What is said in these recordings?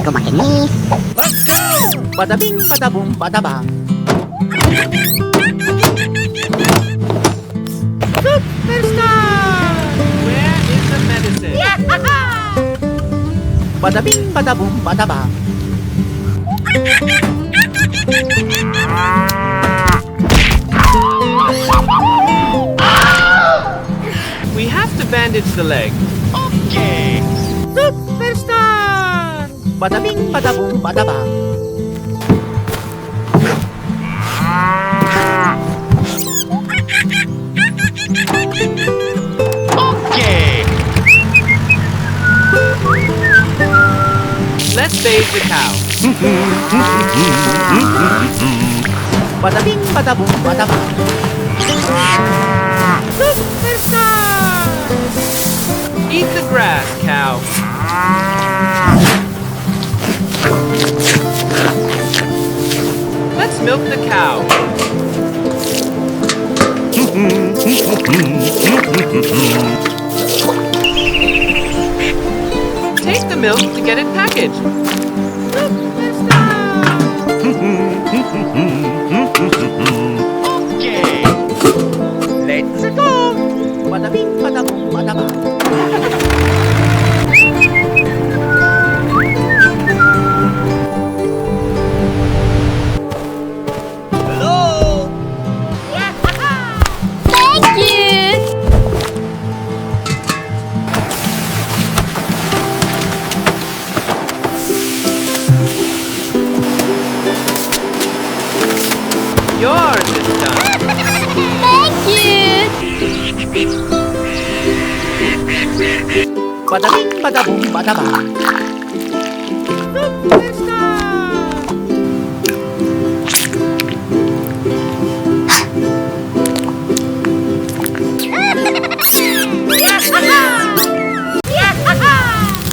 ko makinis. Let's go! Badabing, badabong, badabang. Superstar! Where is the medicine? Badabing, badabong, badabang. We have to bandage the leg. Okay. Superstar! Badabing, badabong, badabang. Okay. Let's bathe the cow. Badabing, badabong, badabang. Superstar! Eat the grass, cow. Let's milk the cow. Take the milk to get it packaged. Okay. Let's go! Badabing, badabong, badabang. Hello? Thank you! Yours is done. Thank you! Badabing, badabong, badabang.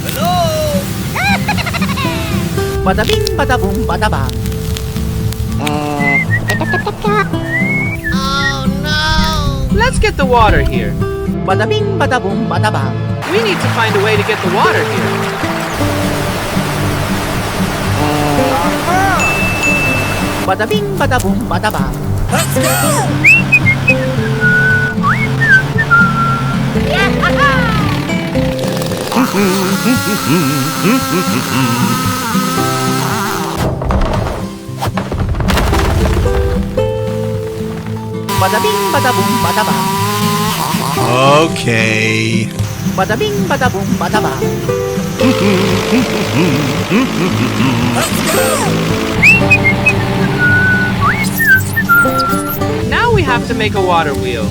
Hello? Badabing, badabong, badabang. Let's get the water here. Badabing, badabong, badabang. We need to find a way to get the water here. Badabing, badabong, badabang. Let's go! Badabing, badabong, badabang. Okay. Badabing, badabong, badabang. Now we have to make a water wheel.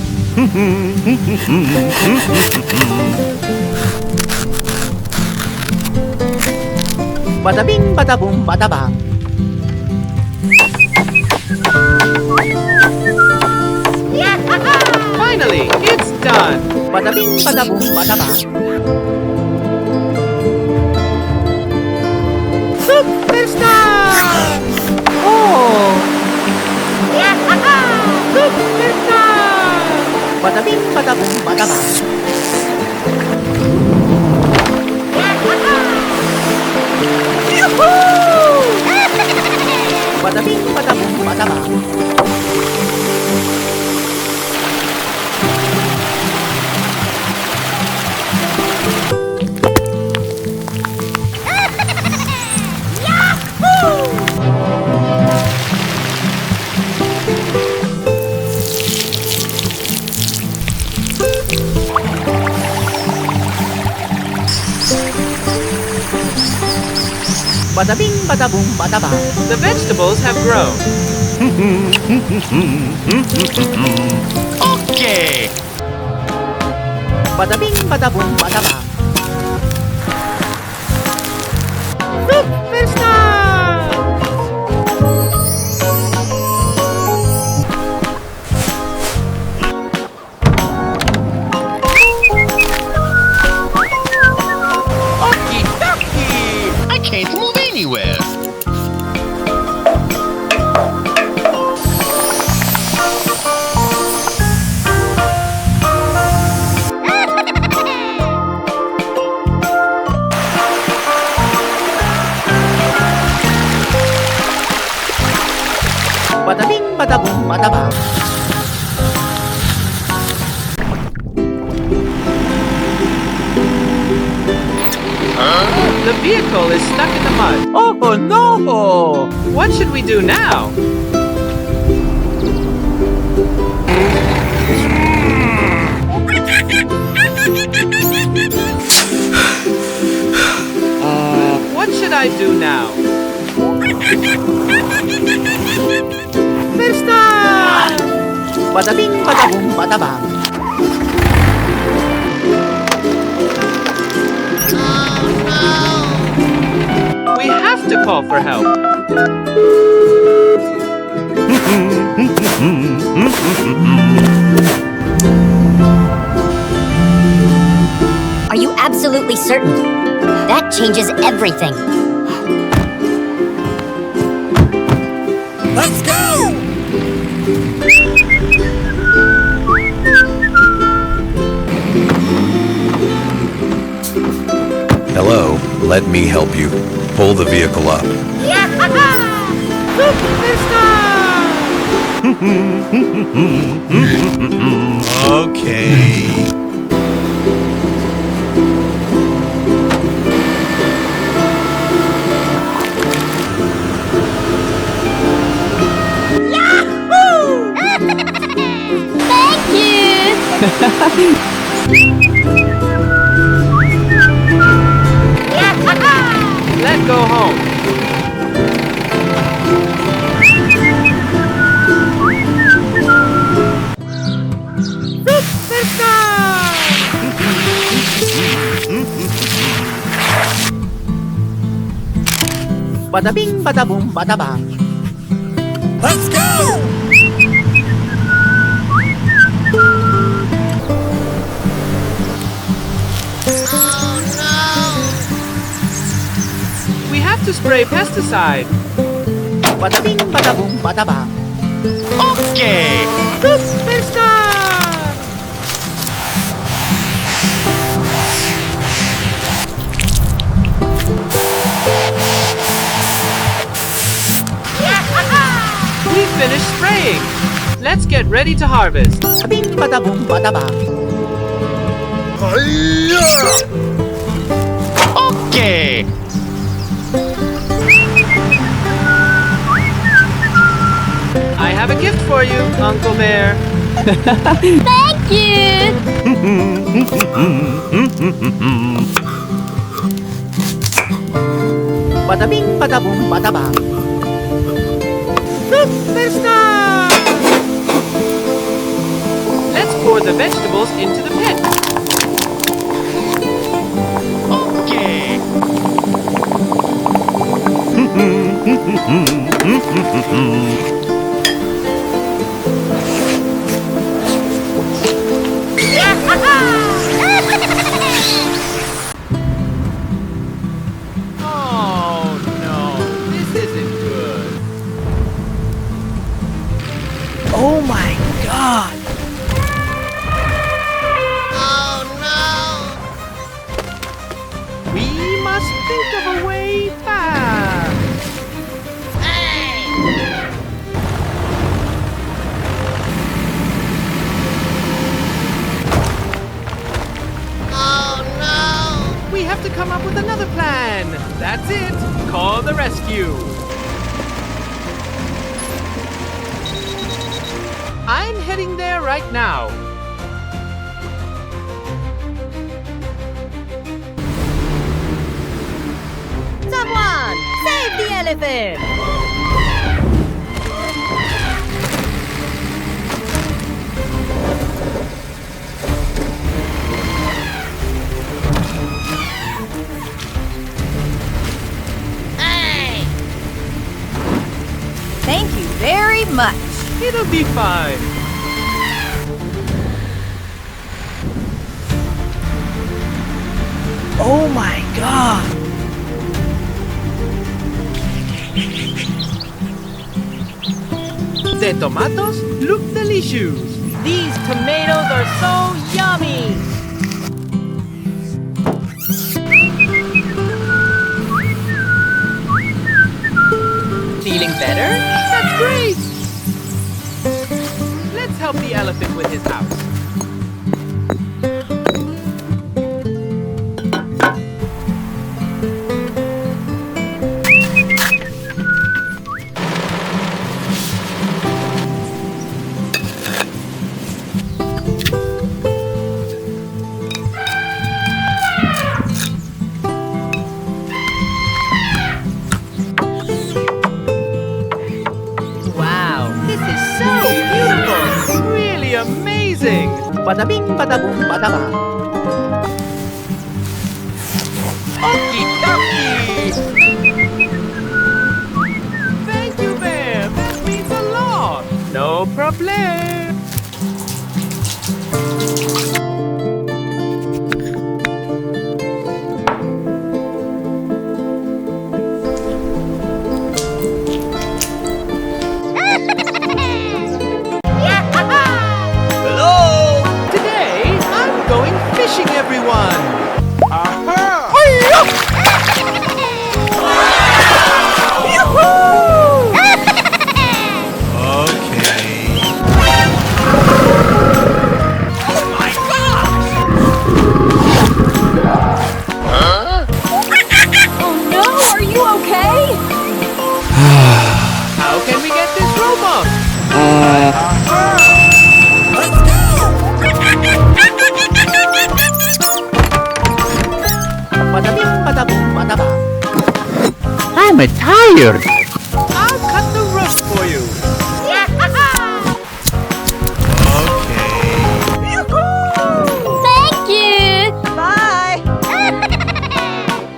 Badabing, badabong, badabang. Finally, it's done. Badabing, badabong, badabang. Superstar! Oh! Superstar! Badabing, badabong, badabang. Yuhuu! Badabing, badabong, badabang. Badabing, badabong, badabang. The vegetables have grown. Okay. Badabing, badabong, badabang. Superstar! Okie dokie. I can't move anywhere. Bada bing, bada boom, bada bang. The vehicle is stuck in the mud. Oh no! What should we do now? What should I do now? Fiesta! Bada bing, bada boom, bada bang. We have to call for help. Are you absolutely certain? That changes everything. Let's go! Hello, let me help you. Pull the vehicle up. Okay. Thank you. Let's go home. Bada bing, bada boom, bada bang. Let's go! We have to spray pesticide. Bada bing, bada boom, bada bang. Okay. We finished spraying. Let's get ready to harvest. Bada bing, bada boom, bada bang. Okay. I have a gift for you, Uncle Bear. Thank you. Bada bing, bada boom, bada bang. Let's pour the vegetables into the pit. Okay. Oh no, this isn't good. Oh my god! We must think of a way fast. We have to come up with another plan. That's it. Call the rescue. I'm heading there right now. Someone, save the elephant! Thank you very much. It'll be fine. Oh my god! The tomatoes look delicious. These tomatoes are so yummy. Feeling better? That's great. help the elephant with his house. Wow, this is so beautiful! Really amazing! Bada bing, bada boom, bada bang. Okie dokie! Thank you, Bear. That means a lot. No problem. Hello! Today, I'm going fishing, everyone. Oh no, are you okay? How can we get this rope off? Bada bing, bada boom, bada bang. I'm tired. I'll cut the rope for you. Thank you. Bye!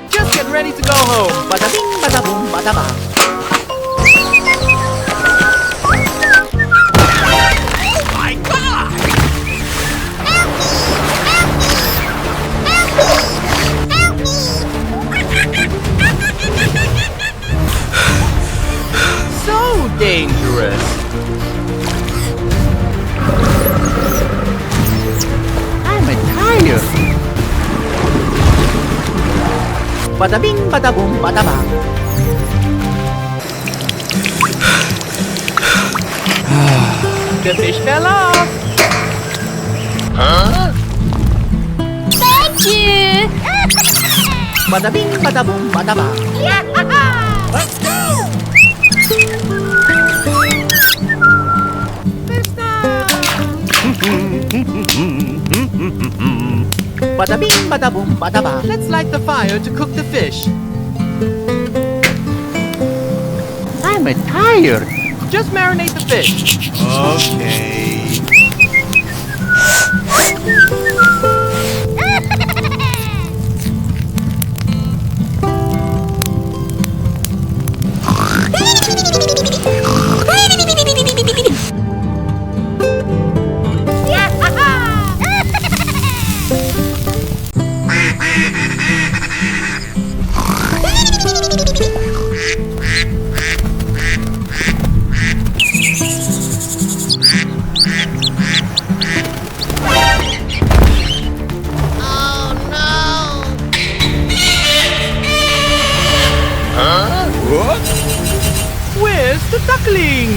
Just get ready to go home. Bada bing, bada boom, bada bang. So dangerous. I'm tired. Bada bing, bada boom, bada bang. The fish fell off. Thank you. Bada bing, bada boom, bada bang. Let's go! Bada bing, bada boom, bada bang. Let's light the fire to cook the fish. I'm tired. Just marinate the fish. Where's the duckling?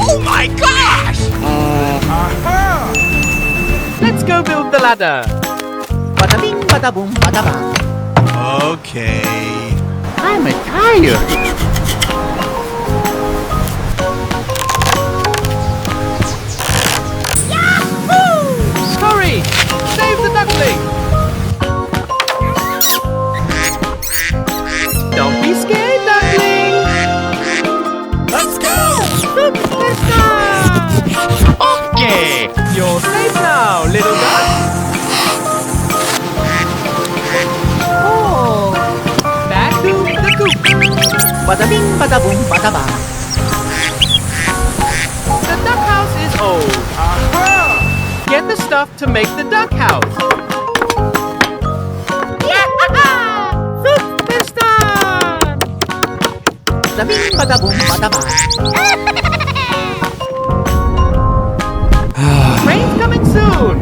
Oh my gosh! Let's go build the ladder. Bada bing, bada boom, bada bang. I'm tired. Hurry! Save the duckling! Don't be scared, duckling! Let's go! Okay. You're safe now, little duck. Oh, back to the coop. Bada bing, bada boom, bada bang. The duck house is old. Get the stuff to make the duck house. This time! Bada bing, bada boom, bada bang. Rain's coming soon.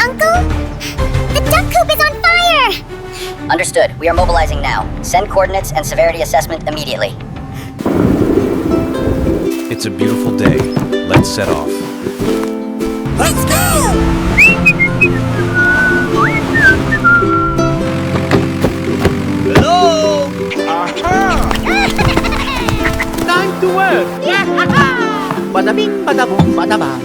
Uncle? The duck coop is on fire! Understood. We are mobilizing now. Send coordinates and severity assessment immediately. It's a beautiful day. Let's set off. Let's go! Hello! Time to work! Bada bing, bada boom, bada bang.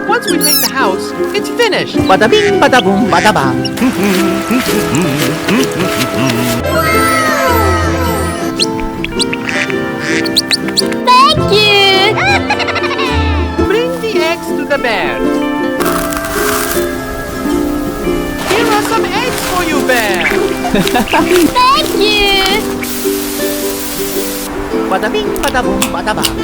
Once we make the house, it's finished! Bada bing, bada boom, bada bang. Thank you. Bring the eggs to the bear! Here are some eggs for you, bear! Thank you. Bada bing, bada boom, bada bang.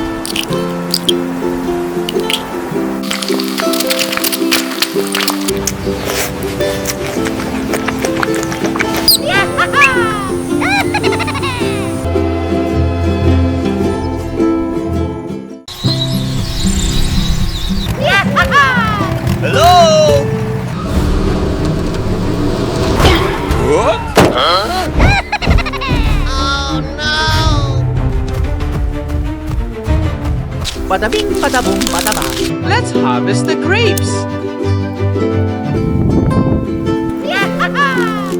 Bada bing, bada boom, bada bang. Let's harvest the grapes!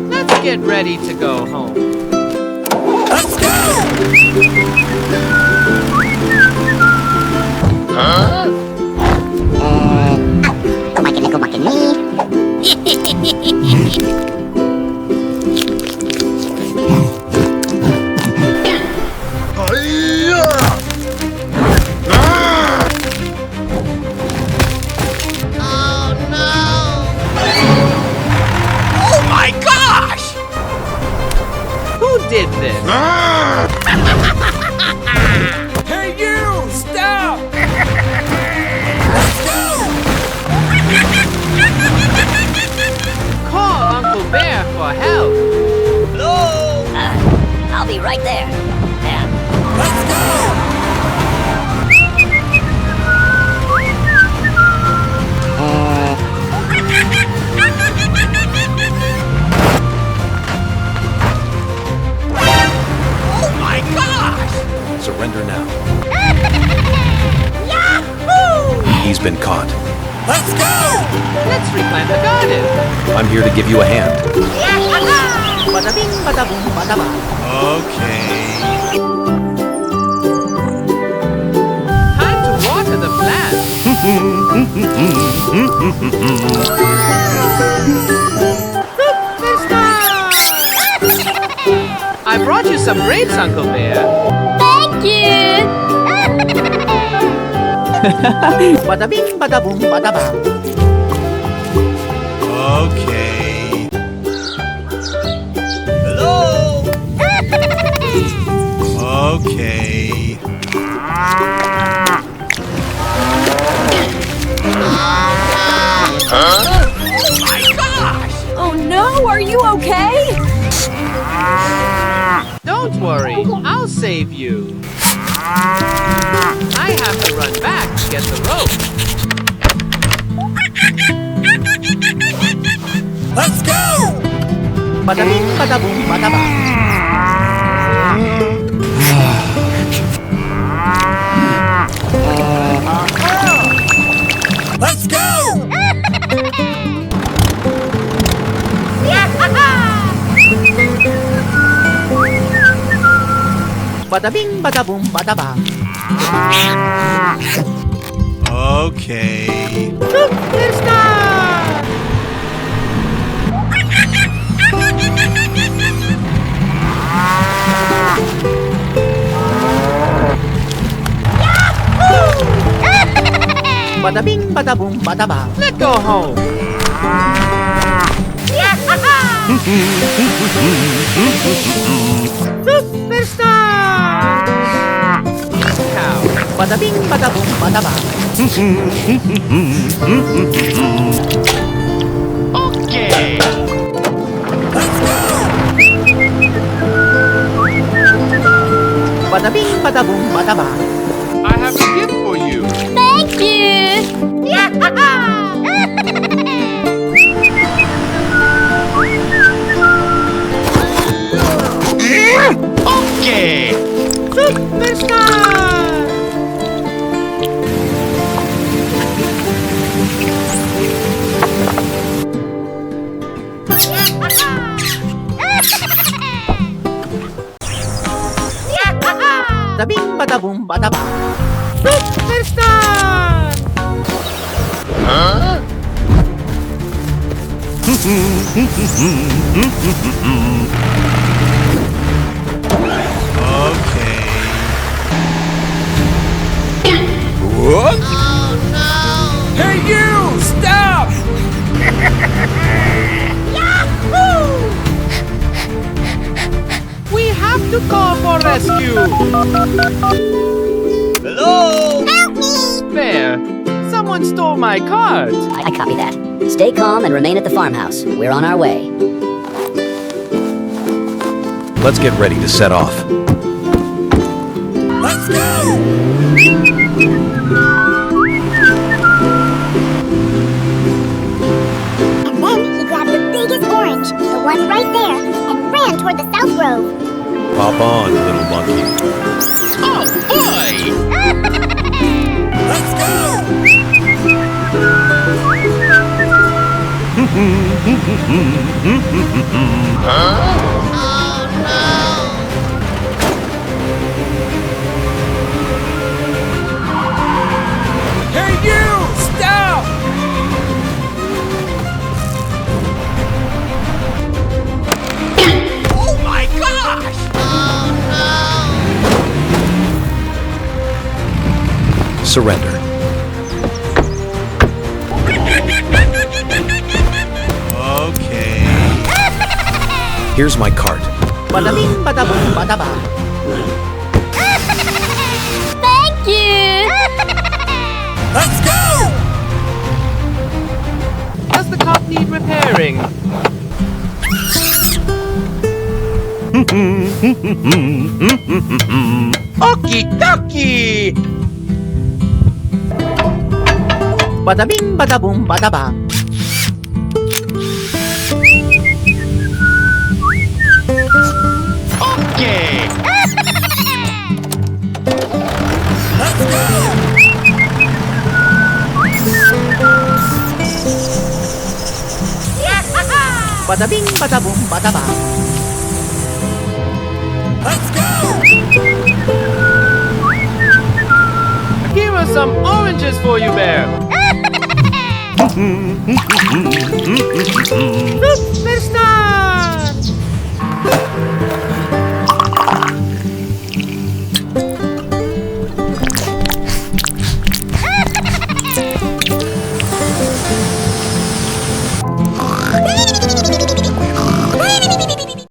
Let's get ready to go home. Let's go! Kumakin ni. Who did this? Hey you! Stop! Let's go! Call Uncle Bear for help! I'll be right there. Yeah. Let's go! Surrender now. He's been caught. Let's go! Let's replant the garden! I'm here to give you a hand. Bada bing, bada boom, bada bang. Time to water the plants! I brought you some grapes, Uncle Bear. Thank you. Bada bing, bada boom, bada bang. Oh no, are you okay? Don't worry, I'll save you. I have to run back to get the rope. Let's go! Bada bing, bada boom, bada bang. Let's go! Bada bing, bada boom, bada bang. Bada bing, bada boom, bada bang. Let's go home. Superstar! Cow. Bada bing, bada boom, bada bang. Okay. Bada bing, bada boom, bada bang. I have a gift for you. Thank you. Okay. Superstar! Bada bing, bada boom, bada bang. Superstar! Huh? Okay. What? Hey you! Stop! We have to call for rescue! Hello? Help me! There! Someone stole my cart! I copy that. Stay calm and remain at the farmhouse. We're on our way. Let's get ready to set off. Let's go! And then he grabbed the biggest orange, the one right there, and ran toward the South Grove. Pop on, little monkey. Oh boy! Let's go! Hey you! Stop! Oh my gosh! Surrender. Okay. Here's my cart. Bada bing, bada boom, bada bang. Thank you. Let's go! Does the cart need repairing? Okie dokie! Bada bing, bada boom, bada bang. Okay. Let's go! Bada bing, bada boom, bada bang. Let's go! Here are some oranges for you, Bear!